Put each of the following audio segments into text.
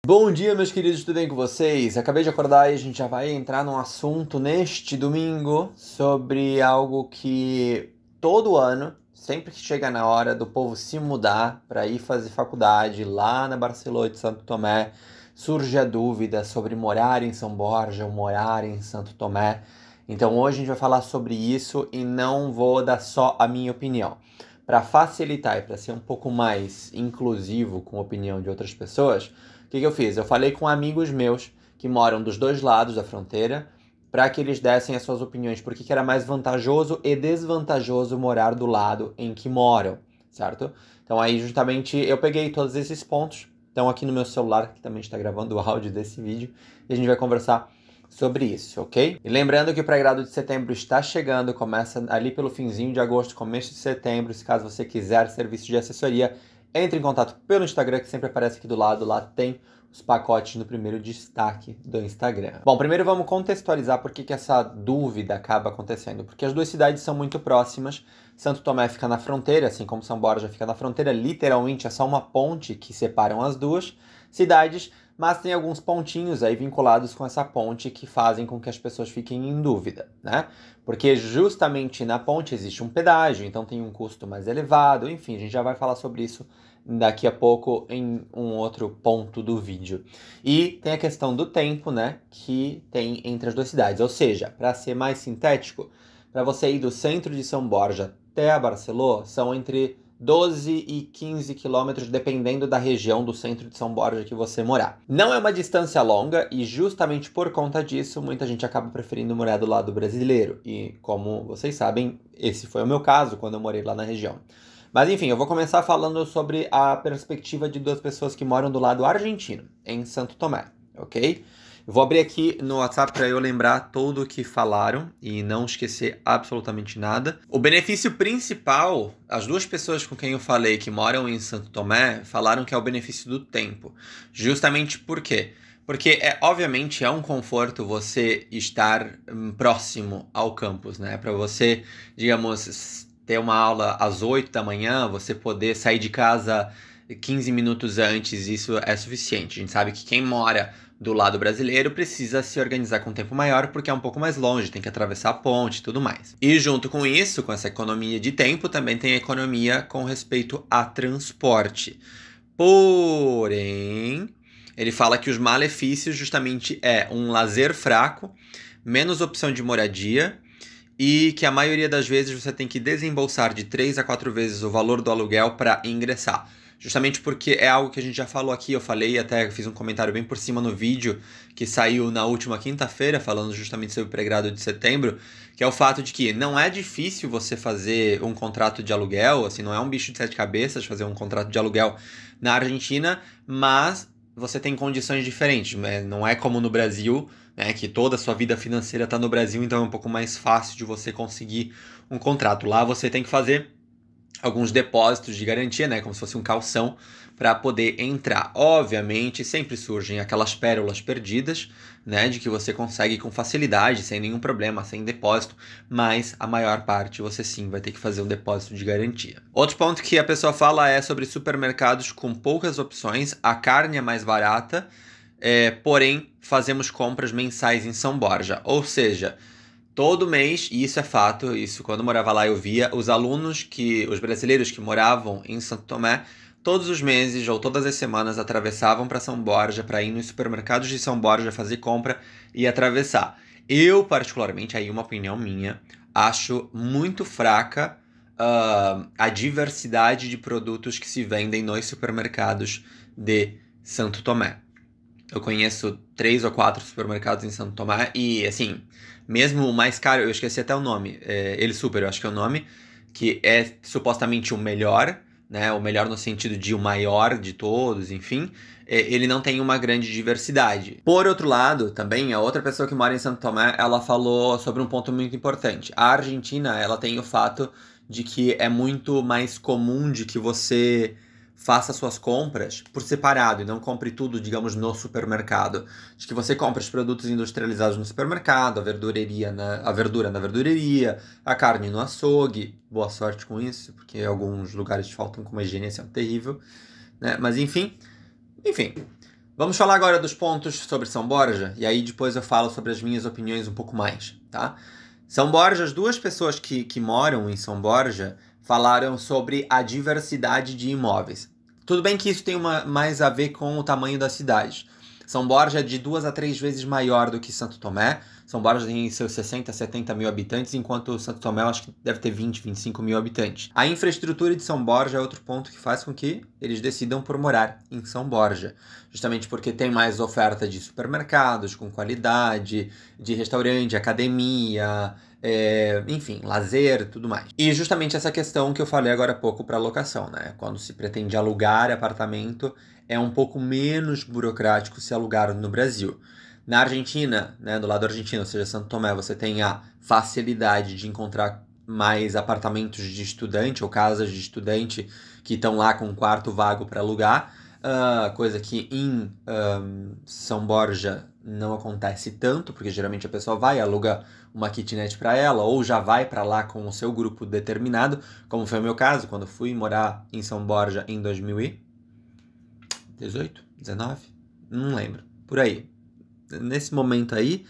Bom dia, meus queridos, tudo bem com vocês? Acabei de acordar e a gente já vai entrar num assunto neste domingo sobre algo que todo ano, sempre que chega na hora do povo se mudar para ir fazer faculdade lá na Barcelona de Santo Tomé, surge a dúvida sobre morar em São Borja ou morar em Santo Tomé. Então hoje a gente vai falar sobre isso e não vou dar só a minha opinião. Para facilitar e para ser um pouco mais inclusivo com a opinião de outras pessoas, o que eu fiz? Eu falei com amigos meus que moram dos dois lados da fronteira para que eles dessem as suas opiniões, porque que era mais vantajoso e desvantajoso morar do lado em que moram, certo? Então aí justamente eu peguei todos esses pontos, estão aqui no meu celular, que também está gravando o áudio desse vídeo, e a gente vai conversar sobre isso, ok? E lembrando que o pré-grado de setembro está chegando, começa ali pelo finzinho de agosto, começo de setembro. Se caso você quiser serviço de assessoria, entre em contato pelo Instagram, que sempre aparece aqui do lado. Lá tem os pacotes no primeiro destaque do Instagram. Bom, primeiro vamos contextualizar por que essa dúvida acaba acontecendo. Porque as duas cidades são muito próximas. Santo Tomé fica na fronteira, assim como São Borja fica na fronteira. Literalmente é só uma ponte que separam as duas cidades, mas tem alguns pontinhos aí vinculados com essa ponte que fazem com que as pessoas fiquem em dúvida, né? Porque justamente na ponte existe um pedágio, então tem um custo mais elevado. Enfim, a gente já vai falar sobre isso daqui a pouco em um outro ponto do vídeo. E tem a questão do tempo, né, que tem entre as duas cidades. Ou seja, para ser mais sintético, para você ir do centro de São Borja até a Barcelona, são entre 12 e 15 quilômetros, dependendo da região do centro de São Borja que você morar. Não é uma distância longa e justamente por conta disso, muita gente acaba preferindo morar do lado brasileiro. E como vocês sabem, esse foi o meu caso quando eu morei lá na região. Mas enfim, eu vou começar falando sobre a perspectiva de duas pessoas que moram do lado argentino, em Santo Tomé, ok? Eu vou abrir aqui no WhatsApp para eu lembrar tudo o que falaram e não esquecer absolutamente nada. O benefício principal, as duas pessoas com quem eu falei que moram em Santo Tomé falaram que é o benefício do tempo. Justamente por quê? Porque, obviamente, é um conforto você estar próximo ao campus, né? Para você, digamos, ter uma aula às 8 da manhã, você poder sair de casa 15 minutos antes, isso é suficiente. A gente sabe que quem mora do lado brasileiro precisa se organizar com um tempo maior porque é um pouco mais longe, tem que atravessar a ponte e tudo mais. E junto com isso, com essa economia de tempo, também tem a economia com respeito a transporte. Porém, ele fala que os malefícios justamente é um lazer fraco, menos opção de moradia e que a maioria das vezes você tem que desembolsar de 3 a 4 vezes o valor do aluguel para ingressar. Justamente porque é algo que a gente já falou aqui, eu falei, até fiz um comentário bem por cima no vídeo que saiu na última quinta-feira, falando justamente sobre o pré-grado de setembro, que é o fato de que não é difícil você fazer um contrato de aluguel, assim, não é um bicho de sete cabeças fazer um contrato de aluguel na Argentina, mas você tem condições diferentes, né? Não é como no Brasil, né, que toda a sua vida financeira está no Brasil, então é um pouco mais fácil de você conseguir um contrato. Lá você tem que fazer alguns depósitos de garantia, né, como se fosse um calção, para poder entrar. Obviamente, sempre surgem aquelas pérolas perdidas, né, de que você consegue com facilidade, sem nenhum problema, sem depósito, mas a maior parte você sim vai ter que fazer um depósito de garantia. Outro ponto que a pessoa fala é sobre supermercados com poucas opções, a carne é mais barata, porém fazemos compras mensais em São Borja, ou seja, todo mês, e isso é fato, isso quando eu morava lá eu via, os brasileiros que moravam em Santo Tomé, todos os meses ou todas as semanas atravessavam para São Borja para ir nos supermercados de São Borja fazer compra e atravessar. Eu, particularmente, aí uma opinião minha, acho muito fraca a diversidade de produtos que se vendem nos supermercados de Santo Tomé. Eu conheço 3 ou 4 supermercados em Santo Tomé e, assim, mesmo o mais caro, eu esqueci até o nome, Ele Super, eu acho que é o nome, que é supostamente o melhor, né? O melhor no sentido de o maior de todos, enfim, ele não tem uma grande diversidade. Por outro lado, também, a outra pessoa que mora em Santo Tomé, ela falou sobre um ponto muito importante. A Argentina, ela tem o fato de que é muito mais comum de que você faça suas compras por separado e não compre tudo, digamos, no supermercado. De que você compra os produtos industrializados no supermercado, a verdura na verdureria, a carne no açougue. Boa sorte com isso, porque alguns lugares faltam com uma higiene assim, terrível, né? Mas enfim. Vamos falar agora dos pontos sobre São Borja, e aí depois eu falo sobre as minhas opiniões um pouco mais, tá? São Borja, as duas pessoas que moram em São Borja falaram sobre a diversidade de imóveis. Tudo bem que isso tem mais a ver com o tamanho da cidade. São Borja é de 2 a 3 vezes maior do que Santo Tomé. São Borja tem seus 60, 70 mil habitantes, enquanto Santo Tomé eu acho que deve ter 20, 25 mil habitantes. A infraestrutura de São Borja é outro ponto que faz com que eles decidam por morar em São Borja. Justamente porque tem mais oferta de supermercados com qualidade, de restaurante, academia, enfim, lazer e tudo mais. E justamente essa questão que eu falei agora há pouco para locação, né? Quando se pretende alugar apartamento, é um pouco menos burocrático se alugar no Brasil. Na Argentina, né, do lado argentino, ou seja, Santo Tomé, você tem a facilidade de encontrar mais apartamentos de estudante ou casas de estudante que estão lá com um quarto vago para alugar, coisa que em São Borja não acontece tanto, porque geralmente a pessoa vai, aluga uma kitnet para ela, ou já vai para lá com o seu grupo determinado, como foi o meu caso, quando fui morar em São Borja em 2018, 19, não lembro, por aí. Nesse momento aí,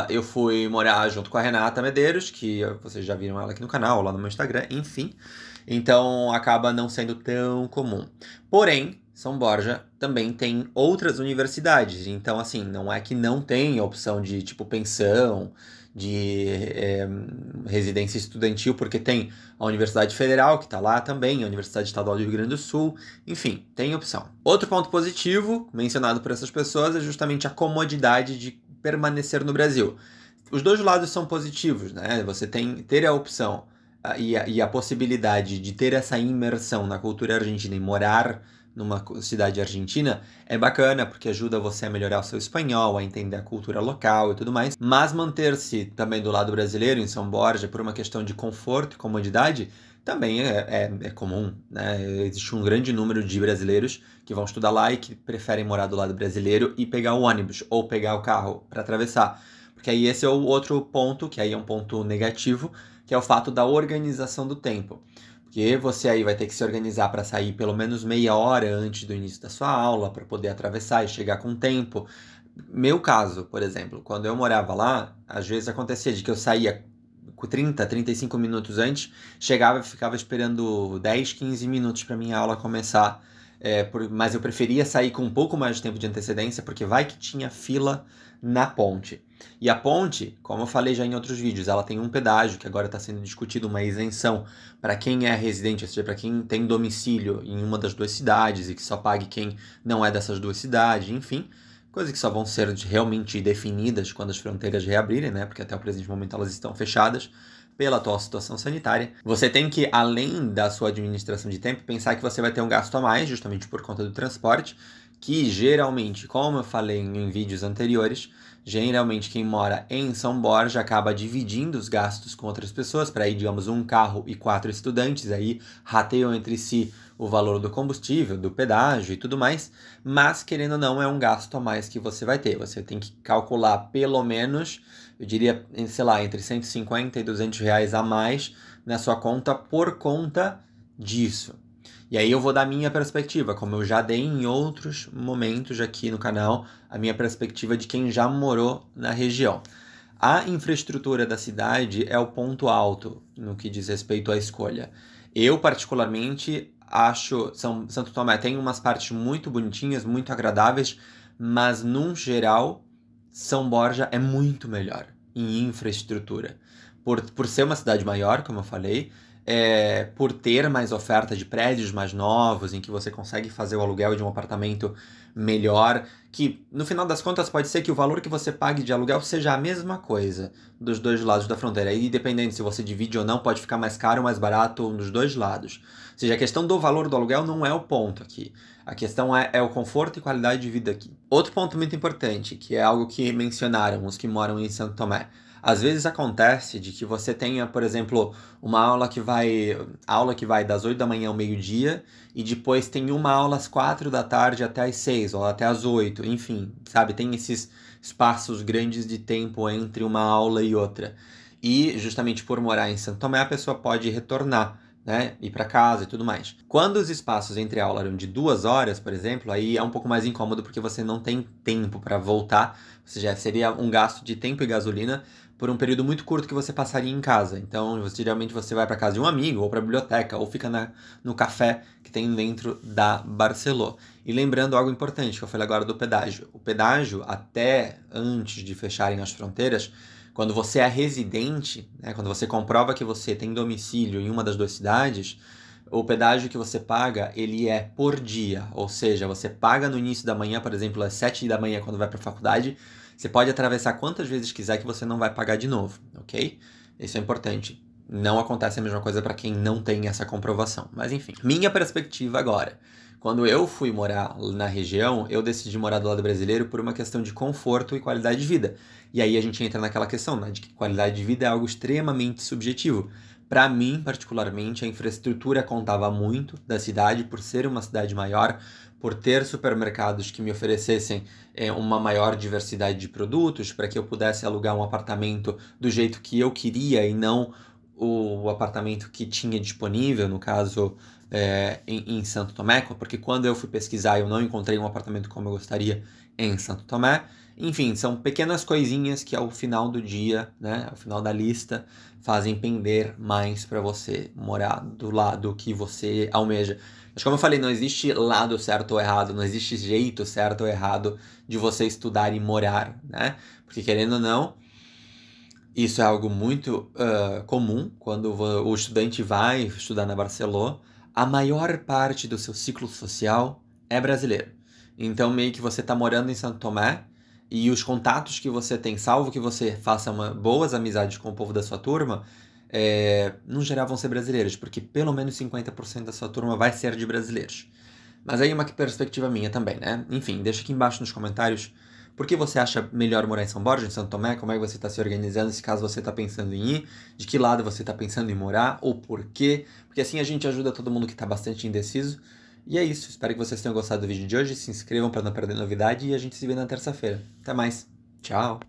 eu fui morar junto com a Renata Medeiros, que vocês já viram ela aqui no canal, lá no meu Instagram, enfim. Então acaba não sendo tão comum. Porém, São Borja também tem outras universidades. Então, assim, não é que não tem a opção de, tipo, pensão, de residência estudantil, porque tem a Universidade Federal, que está lá também, a Universidade Estadual do Rio Grande do Sul, enfim, tem opção. Outro ponto positivo, mencionado por essas pessoas, é justamente a comodidade de permanecer no Brasil. Os dois lados são positivos, né? Você ter a opção e a possibilidade de ter essa imersão na cultura argentina e morar numa cidade argentina é bacana, porque ajuda você a melhorar o seu espanhol, a entender a cultura local e tudo mais. Mas manter-se também do lado brasileiro, em São Borja, por uma questão de conforto e comodidade, também é comum, né? Existe um grande número de brasileiros que vão estudar lá e que preferem morar do lado brasileiro e pegar o ônibus ou pegar o carro para atravessar. Porque aí esse é o outro ponto, que aí é um ponto negativo, que é o fato da organização do tempo. Porque você aí vai ter que se organizar para sair pelo menos meia hora antes do início da sua aula, para poder atravessar e chegar com tempo. Meu caso, por exemplo, quando eu morava lá, às vezes acontecia de que eu saía 30, 35 minutos antes, chegava e ficava esperando 10, 15 minutos para minha aula começar. Mas eu preferia sair com um pouco mais de tempo de antecedência, porque vai que tinha fila na ponte. E a ponte, como eu falei já em outros vídeos, ela tem um pedágio, que agora está sendo discutido uma isenção para quem é residente, ou seja, para quem tem domicílio em uma das duas cidades e que só pague quem não é dessas duas cidades, enfim. Coisas que só vão ser realmente definidas quando as fronteiras reabrirem, né? Porque até o presente momento elas estão fechadas pela atual situação sanitária. Você tem que, além da sua administração de tempo, pensar que você vai ter um gasto a mais, justamente por conta do transporte, que geralmente, como eu falei em vídeos anteriores, geralmente quem mora em São Borja acaba dividindo os gastos com outras pessoas, para ir, digamos, um carro e 4 estudantes, aí rateiam entre si o valor do combustível, do pedágio e tudo mais, mas querendo ou não é um gasto a mais que você vai ter. Você tem que calcular pelo menos, eu diria, sei lá, entre 150 e 200 reais a mais na sua conta por conta disso. E aí eu vou dar a minha perspectiva, como eu já dei em outros momentos aqui no canal, a minha perspectiva de quem já morou na região. A infraestrutura da cidade é o ponto alto no que diz respeito à escolha. Eu, particularmente, acho Santo Tomé tem umas partes muito bonitinhas, muito agradáveis, mas, num geral, São Borja é muito melhor em infraestrutura. Por ser uma cidade maior, como eu falei, por ter mais oferta de prédios mais novos, em que você consegue fazer o aluguel de um apartamento melhor, que no final das contas pode ser que o valor que você pague de aluguel seja a mesma coisa dos dois lados da fronteira. E dependendo se você divide ou não, pode ficar mais caro ou mais barato dos dois lados. Ou seja, a questão do valor do aluguel não é o ponto aqui. A questão é o conforto e qualidade de vida aqui. Outro ponto muito importante, que é algo que mencionaram os que moram em Santo Tomé. Às vezes acontece de que você tenha, por exemplo, uma aula que vai das 8 da manhã ao meio-dia e depois tem uma aula às 4 da tarde até às 6 ou até às 8, enfim, sabe? Tem esses espaços grandes de tempo entre uma aula e outra. E justamente por morar em Santo Tomé, a pessoa pode retornar né, ir para casa e tudo mais. Quando os espaços entre aula eram de 2 horas, por exemplo, aí é um pouco mais incômodo porque você não tem tempo para voltar, ou seja, seria um gasto de tempo e gasolina por um período muito curto que você passaria em casa. Então, geralmente você vai para casa de um amigo, ou para a biblioteca, ou fica no café que tem dentro da Barceló. E lembrando algo importante, que eu falei agora do pedágio. O pedágio, até antes de fecharem as fronteiras, quando você é residente, né, quando você comprova que você tem domicílio em uma das 2 cidades, o pedágio que você paga, ele é por dia. Ou seja, você paga no início da manhã, por exemplo, às 7 da manhã quando vai para a faculdade, você pode atravessar quantas vezes quiser que você não vai pagar de novo, ok? Isso é importante. Não acontece a mesma coisa para quem não tem essa comprovação. Mas enfim, minha perspectiva agora. Quando eu fui morar na região, eu decidi morar do lado brasileiro por uma questão de conforto e qualidade de vida. E aí a gente entra naquela questão, né, de que qualidade de vida é algo extremamente subjetivo. Para mim, particularmente, a infraestrutura contava muito da cidade, por ser uma cidade maior, por ter supermercados que me oferecessem uma maior diversidade de produtos, para que eu pudesse alugar um apartamento do jeito que eu queria e não o apartamento que tinha disponível, no caso em Santo Tomé, porque quando eu fui pesquisar eu não encontrei um apartamento como eu gostaria em Santo Tomé. Enfim, são pequenas coisinhas que ao final do dia, né, ao final da lista, fazem pender mais para você morar do lado que você almeja. Mas como eu falei, não existe lado certo ou errado, não existe jeito certo ou errado de você estudar e morar, né? Porque querendo ou não, isso é algo muito comum quando o estudante vai estudar na Barceló. A maior parte do seu ciclo social é brasileiro. Então, meio que você está morando em Santo Tomé e os contatos que você tem, salvo que você faça boas amizades com o povo da sua turma, no geral vão ser brasileiros, porque pelo menos 50% da sua turma vai ser de brasileiros. Mas aí uma perspectiva minha também, né? Enfim, deixa aqui embaixo nos comentários por que você acha melhor morar em São Borja, em Santo Tomé, como é que você está se organizando, se caso você está pensando em ir, de que lado você está pensando em morar, ou por quê, porque assim a gente ajuda todo mundo que está bastante indeciso. E é isso, espero que vocês tenham gostado do vídeo de hoje, se inscrevam para não perder novidade e a gente se vê na terça-feira. Até mais, tchau!